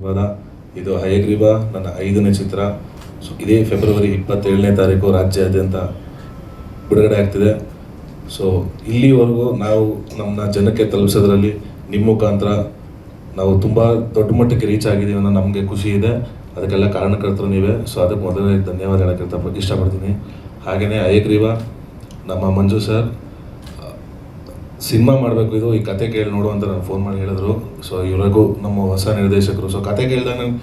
ಇವಾಗ ಇದು ಹಯಗ್ರೀವ ನನ್ನ 5ನೇ ಚಿತ್ರ. ಸೊ ಇದೇ ಫೆಬ್ರವರಿ 27ನೇ ತಾರೀಕು ರಾಜ್ಯಾದ್ಯಂತ ಬಿಡುಗಡೆ ಆಗ್ತಿದೆ. ಸೊ ಇಲ್ಲಿವರೆಗೂ ನಾವು ನಮ್ಮನ್ನ ಜನಕ್ಕೆ ತಲುಪಿಸೋದ್ರಲ್ಲಿ ನಿಮ್ಮ ಮುಖಾಂತರ ನಾವು ತುಂಬ ದೊಡ್ಡ ಮಟ್ಟಕ್ಕೆ ರೀಚ್ ಆಗಿದ್ದೀವಿ ಅನ್ನೋ ನಮಗೆ ಖುಷಿ ಇದೆ. ಅದಕ್ಕೆಲ್ಲ ಕಾರಣಕರ್ತರು ನೀವೇ. ಸೊ ಅದಕ್ಕೆ ಮೊದಲನೇ ಧನ್ಯವಾದ ಹೇಳೋಕ್ಕೆ ಇಷ್ಟಪಡ್ತೀನಿ. ಹಾಗೆಯೇ ಹಯಗ್ರೀವ ನಮ್ಮ ಮಂಜು ಸರ್ ಸಿನಿಮಾ ಮಾಡಬೇಕು, ಇದು ಈ ಕತೆ ಕೇಳಿ ನೋಡು ಅಂತ ನಾನು ಫೋನ್ ಮಾಡಿ ಹೇಳಿದ್ರು. ಸೊ ಇವ್ರಿಗೂ ನಮ್ಮ ಹೊಸ ನಿರ್ದೇಶಕರು. ಸೊ ಕತೆ ಕೇಳಿದಾಗ ನಂಗೆ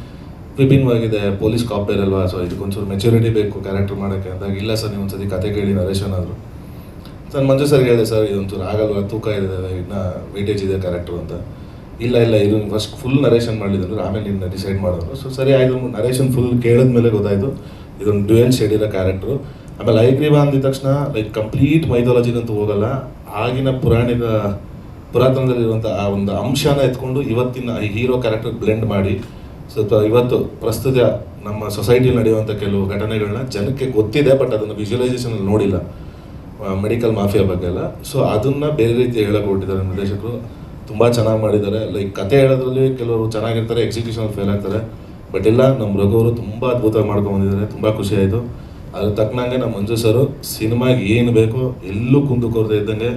ವಿಭಿನ್ನವಾಗಿದೆ, ಪೊಲೀಸ್ ಕಾಪೇರ್ ಅಲ್ವಾ, ಸೊ ಇದಕ್ಕೊಂಚೂರು ಮೆಚುರಿಟಿ ಬೇಕು ಕ್ಯಾರೆಕ್ಟರ್ ಮಾಡೋಕ್ಕೆ ಅಂದಾಗ, ಇಲ್ಲ ಸರ್ ನೀವು ಒಂದ್ಸತಿ ಕತೆ ಕೇಳಿ ನರೇಶನ್ ಆದರು. ನಾನು ಮಂಜು ಸರ್ಗೆ ಹೇಳಿದೆ, ಸರ್ ಇದೊಂಚೂರು ಆಗಲ್ವ, ತೂಕ ಇದೆ, ಇನ್ನು ವೇಟೇಜ್ ಇದೆ ಕ್ಯಾರೆಕ್ಟ್ರು ಅಂತ. ಇಲ್ಲ ಇದು ಫಸ್ಟ್ ಫುಲ್ ನರೇಷನ್ ಮಾಡಿದ್ರು, ಆಮೇಲೆ ನಿನ್ನ ಡಿಸೈಡ್ ಮಾಡಿದ್ರು. ಸೊ ಸರಿ ಆಯಿತು, ನರೇಷನ್ ಫುಲ್ ಕೇಳಿದ್ಮೇಲೆ ಗೊತ್ತಾಯಿತು ಇದೊಂದು ಡ್ಯುಯಲ್ ಶೇಡ್ ಇರೋ ಕ್ಯಾರೆಕ್ಟ್ರು. ಆಮೇಲೆ ಹಯಗ್ರೀವ ಅಂದಿದ ತಕ್ಷಣ ಲೈಕ್ ಕಂಪ್ಲೀಟ್ ಮೈಥಾಲಜಿಗಂತೂ ಹೋಗಲ್ಲ, ಆಗಿನ ಪುರಾತನದಲ್ಲಿರುವಂಥ ಆ ಒಂದು ಅಂಶನ ಎತ್ಕೊಂಡು ಇವತ್ತಿನ ಹೀರೋ ಕ್ಯಾರೆಕ್ಟರ್ ಬ್ಲೆಂಡ್ ಮಾಡಿ ಸ್ವಲ್ಪ ಇವತ್ತು ಪ್ರಸ್ತುತ ನಮ್ಮ ಸೊಸೈಟಿಯಲ್ಲಿ ನಡೆಯುವಂಥ ಕೆಲವು ಘಟನೆಗಳನ್ನ ಜನಕ್ಕೆ ಗೊತ್ತಿದೆ, ಬಟ್ ಅದನ್ನು ವಿಜುವಲೈಸೇಷನಲ್ಲಿ ನೋಡಿಲ್ಲ, ಮೆಡಿಕಲ್ ಮಾಫಿಯಾ ಬಗ್ಗೆ ಎಲ್ಲ. ಸೊ ಅದನ್ನು ಬೇರೆ ರೀತಿ ಹೇಳಕ್ಕೆ ಹೊರಟಿದ್ದಾರೆ ನಿರ್ದೇಶಕರು. ತುಂಬ ಚೆನ್ನಾಗಿ ಮಾಡಿದ್ದಾರೆ. ಲೈಕ್ ಕತೆ ಹೇಳೋದ್ರಲ್ಲಿ ಕೆಲವರು ಚೆನ್ನಾಗಿರ್ತಾರೆ, ಎಕ್ಸಿಕ್ಯೂಷನಲ್ಲಿ ಫೇಲ್ ಆಗ್ತಾರೆ. ಬಟ್ ಎಲ್ಲ ನಮ್ಮ ರಘುವರು ತುಂಬ ಅದ್ಭುತವಾಗಿ ಮಾಡ್ಕೊಂಡ್ಬಂದಿದ್ದಾರೆ. ತುಂಬ ಖುಷಿ ಆಯಿತು. ಅದ್ರ ತಕ್ಕನಂಗೆ ನಮ್ಮ ಮಂಜು ಸರು ಸಿನಿಮಾಗೆ ಏನು ಬೇಕೋ ಎಲ್ಲೂ ಕುಂದು ಕೊರತೆ ಇದ್ದಂಗೆ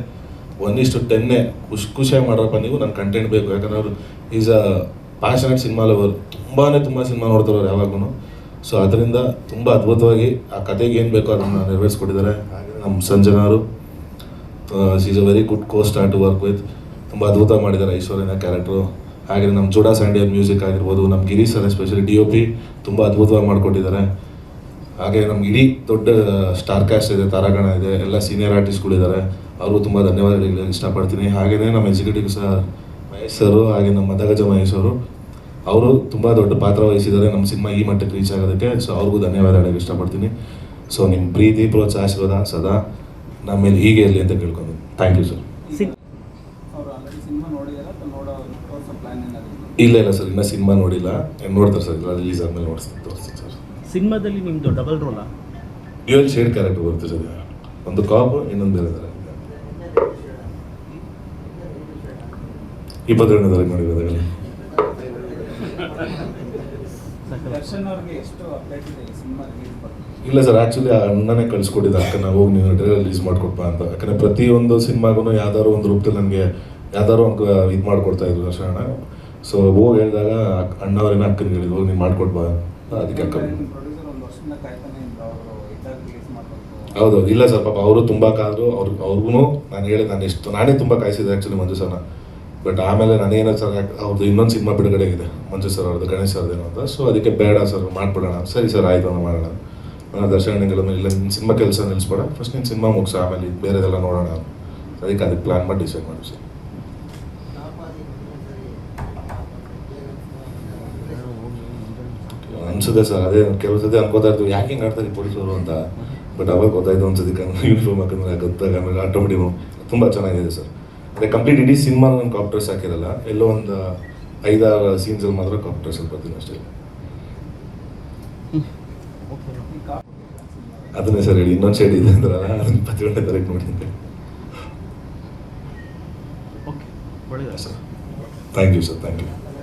1:10 ಖುಷಿಯಾಗಿ ಮಾಡೋರಪ್ಪ ನೀವು, ನನ್ನ ಕಂಟೆಂಟ್ ಬೇಕು. ಯಾಕಂದ್ರೆ ಅವರು is a passionate cinema lover, ತುಂಬ ಸಿನಿಮಾ ನೋಡ್ತಾರವ್ರು ಯಾವಾಗೂ. ಸೊ ಅದರಿಂದ ತುಂಬ ಅದ್ಭುತವಾಗಿ ಆ ಕತೆಗೆ ಏನು ಬೇಕೋ ಅದನ್ನು ನೆರವೇರಿಸ್ಕೊಟ್ಟಿದ್ದಾರೆ. ಹಾಗೆ ನಮ್ಮ ಸಂಜನವರು is a very good co-star to work with. ತುಂಬ ಅದ್ಭುತ ಮಾಡಿದ್ದಾರೆ ಐಶ್ವರ್ಯನ ಕ್ಯಾರೆಕ್ಟ್ರು. ಹಾಗೆ ನಮ್ಮ ಜೋಡಾ ಸ್ಯಾಂಡಿಯರ್ ಮ್ಯೂಸಿಕ್ ಆಗಿರ್ಬೋದು, ನಮ್ಮ ಗಿರಿ ಸರ್ ಎಸ್ಪೆಷಲಿ DOP ತುಂಬ ಅದ್ಭುತವಾಗಿ ಮಾಡಿಕೊಟ್ಟಿದ್ದಾರೆ. ಹಾಗೆ ನಮ್ಗೆ ಇಡೀ ದೊಡ್ಡ ಸ್ಟಾರ್ ಕ್ಯಾಸ್ಟ್ ಇದೆ, ತಾರಾಗಣ ಇದೆ, ಎಲ್ಲ ಸೀನಿಯರ್ ಆರ್ಟಿಸ್ಟ್ಗಳಿದ್ದಾರೆ. ಅವ್ರಿಗೂ ತುಂಬ ಧನ್ಯವಾದಗಳು ಇಷ್ಟಪಡ್ತೀನಿ. ಹಾಗೆಯೇ ನಮ್ಮ ಎಕ್ಸಿಕ್ಯೂಟಿವ್ ಸರ್ ಮಹೇಶ್ ಸರು, ಹಾಗೆ ನಮ್ಮ ಮದಗಜ ಮಹೇಶ್ ಅವರು, ಅವರು ತುಂಬ ದೊಡ್ಡ ಪಾತ್ರ ವಹಿಸಿದ್ದಾರೆ ನಮ್ಮ ಸಿನಿಮಾ ಈ ಮಟ್ಟಕ್ಕೆ ರೀಚ್ ಆಗೋದಕ್ಕೆ. ಸೊ ಅವ್ರಿಗೂ ಧನ್ಯವಾದ ಹೇಳೋಕ್ಕೆ ಇಷ್ಟಪಡ್ತೀನಿ. ಸೊ ನಿಮ್ಮ ಪ್ರೀತಿ ಪ್ರೋತ್ಸಾಹ ಆಶೀರ್ವಾದ ಸದಾ ನಮ್ಮ ಮೇಲೆ ಹೀಗೆ ಇರಲಿ ಅಂತ ಕೇಳ್ಕೊಂಡು ಥ್ಯಾಂಕ್ ಯು ಸರ್. ಇಲ್ಲ ಸರ್, ಇನ್ನೂ ಸಿನಿಮಾ ನೋಡಿಲ್ಲ, ನೋಡ್ತಾರೆ ಸರ್, ರಿಲೀಸ್ ಆದಮೇಲೆ ತೋರಿಸ್ತೀನಿ ಸರ್. ಸಿನಿಮಾದಲ್ಲಿ ನಿಮ್ಮದು ಡಬಲ್ ರೋಲಾ? ಡ್ಯುಯಲ್ ಶೇಡ್ ಕ್ಯಾರೆಕ್ಟರ್ ಬರುತ್ತೆ ಸರ್, ಒಂದು ಕಾಪ್ ಇನ್ನೊಂದು ಬೇರೆ ಥರ. 22ನೇ ತಾರೀಕು ನೋಡಿರೋದಾಗಲಿ. ಇಲ್ಲ ಸರ್, ಆ್ಯಕ್ಚುಲಿ ಅಣ್ಣನೇ ಕಳಿಸ್ಕೊಟ್ಟಿದ್ದೆ, ಅಕ್ಕ ನಾವು ಹೋಗಿ ನೀವು ಟ್ರೈಲರ್ ರಿಲೀಸ್ ಮಾಡಿಕೊಡ್ಪ ಅಂತ. ಯಾಕಂದರೆ ಪ್ರತಿಯೊಂದು ಸಿನಿಮಾಗೂ ಯಾವ್ದಾದ್ರು ಒಂದು ರೂಪದಲ್ಲಿ ನನಗೆ ಯಾವ್ದಾದ್ರು ಒಂದು ಇದು ಮಾಡಿಕೊಡ್ತಾಯಿದ್ರು ದರ್ಶನ. ಸೊ ಹೋಗಿ ಹೇಳಿದಾಗ ಅಣ್ಣವ್ರೇನ ಅಕ್ಕನಿಗೆ ಹೇಳಿದ್ರು, ಹೋಗಿ ನೀವು ಮಾಡಿಕೊಡ್ಬಾ, ಅದಕ್ಕೆ ಅಕ್ಕ. ಹೌದು, ಇಲ್ಲ ಸರ್, ಪಾಪ ಅವರು ತುಂಬ ಕಾದ್ರು. ಅವ್ರಿಗೂ ನಾನೇ ತುಂಬ ಕಾಯಿಸಿದೆ ಆ್ಯಕ್ಚುಲಿ ಮಂಜು ಸರ್ನ. ಬಟ್ ಆಮೇಲೆ ನಾನೇನೋ ಸರ್, ಅವ್ರದ್ದು ಇನ್ನೊಂದು ಸಿನಿಮಾ ಬಿಡುಗಡೆ ಆಗಿದೆ ಮಂಜು ಸರ್ ಅವ್ರದ್ದು, ಗಣೇಶ್ ಸರ್ದೇನೋ ಅಂತ. ಸೊ ಅದಕ್ಕೆ ಬೇಡ ಸರ್, ಮಾಡಿಬಿಡೋಣ. ಸರಿ ಸರ್ ಆಯಿತು, ಮಾಡೋಣ. ನಾನು ದರ್ಶನಗಳ ಮೇಲೆ ಇಲ್ಲ, ನಿನ್ನ ಸಿನಿಮಾ ಕೆಲಸ ನಿಲ್ಲಿಸ್ಬೇಡ, ಫಸ್ಟ್ ನಿನ್ನ ಸಿನಿಮಾ ಮುಗಿಸ, ಆಮೇಲೆ ಬೇರೆದೆಲ್ಲ ನೋಡೋಣ. ಅದಕ್ಕೆ ಪ್ಲ್ಯಾನ್ ಮಾಡಿ ಡಿಸೈಡ್ ಮಾಡಿ ಸರ್. ಅನ್ಸುತ್ತೆ ಸರ್, ಅದೇ ಕೆಲವು ಸತಿ ಅನ್ಕೋತಾ ಇರ್ತೀವಿ ಯಾಕೆ ಹಿಂಗೆ ಆಡ್ತಾರೆ ಪೊಲೀಸರು ಅಂತ. ಬಟ್ ಅವಾಗ ಗೊತ್ತಾಯ್ತು ಒಂದ್ಸತಿ ಯೂನಿಫಾರ್ಮ್ ಹಾಕಿದ್ರೆ ಗೊತ್ತಾಗ, ಆಮೇಲೆ ಆಟೋಮೆಟಿಕ್ ತುಂಬ ಚೆನ್ನಾಗಿದೆ ಸರ್. ಅದೇ ಕಂಪ್ಲೀಟ್ ಇಡೀ ಸಿನಿಮಾ ನಾನು ಕಾಪ್ಟರ್ಸ್ ಹಾಕಿರಲ್ಲ, ಎಲ್ಲೋ ಒಂದು 5-6 ಸೀನ್ಸಲ್ಲಿ ಮಾತ್ರ ಕಾಪ್ಟರ್ಸ್ ಬರ್ತೀನಿ ಅಷ್ಟೇ. ಅದನ್ನೇ ಸರ್ ಹೇಳಿ, ಇನ್ನೊಂದು ಶೇಡ್ ಇದೆ ಅಂದ್ರಲ್ಲ, ಅದನ್ನು 21ನೇ ತಾರೀಕು ನೋಡಿದ್ದೆ. ಓಕೆ, ಒಳ್ಳೆಯದು sir. Thank you sir, thank you.